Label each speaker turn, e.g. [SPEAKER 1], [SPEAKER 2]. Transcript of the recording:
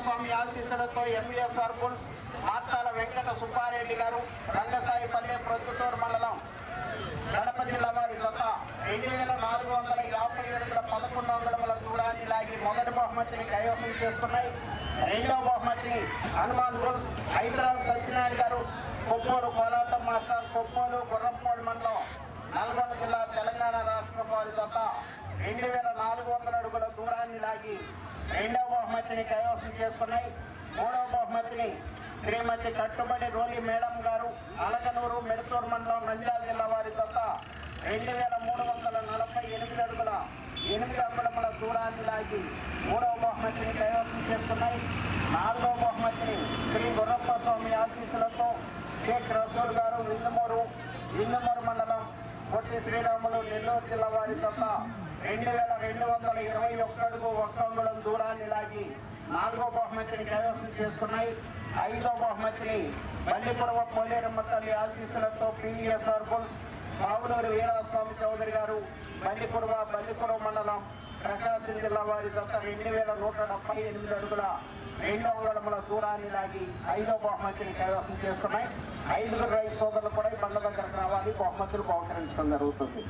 [SPEAKER 1] స్వామి ఆశీస్సులతో MVSR bulls మార్తాల Venkata Subbareddy గారు రంగసాయిపల్లె ప్రొద్దుటూరు మండలం కడప జిల్లా వారి జత 2457 అడుగుల 11 అంగుళముల దూరాన్ని లాగి మొదటి బహుమతిని కైవసం చేసుకున్నాయి. రెండవ బహుమతిని హనుమాన్ బుల్స్ హైదరాబాద్ సత్యనారాయణ గారు కొప్పూరు కోలాటం మాస్టర్ కొప్పూరు గుర్రంపోడు మండలం నల్గొండ జిల్లా తెలంగాణ రాష్ట్రం వారి జత 2400 అడుగుల దూరాన్ని లాగి రెండవ బహుమతిని కైవసం చేసుకున్నాయి. మూడవ బహుమతిని శ్రీమతి కట్టుబడి రోలి మేడం గారు అలగనూరు మెడతూరు మండలం నంద్యాల జిల్లా వారి జత 2348 అడుగుల 8 అంగుళముల దూరాన్ని లాగి మూడవ బహుమతిని కైవసం చేసుకున్నాయి. నాలుగవ బహుమతిని శ్రీ గుర్రప్ప స్వామి ఆశీస్సులతో షేక్ రసూల్ గారు విందుమూరు మండలం పొట్టి శ్రీరాములు నెల్లూరు జిల్లా వారి జత 2221 అడుగు 1 అంగుళం దూరాన్ని లాగి నాలుగో బహుమతిని కైవసం చేసుకున్నాయి. ఐదో బహుమతిని బండిపురవ పోలేరమ్మ తల్లి ఆశీస్సులతో పివిఎస్ఆర్ బుల్స్ బావులూరు వీరాస్వామి చౌదరి గారు బండిపురం మండలం ప్రకాశం జిల్లా వారి జత 2178 అడుగుల 2 అంగుళముల దూరాన్ని లాగి ఐదో బహుమతిని కైవసం చేసుకున్నాయి. 5 రైతు సోదరులు కూడా ఈ బండ దగ్గరకు రావాలి, బహుమతులు బహుకరించడం జరుగుతుంది.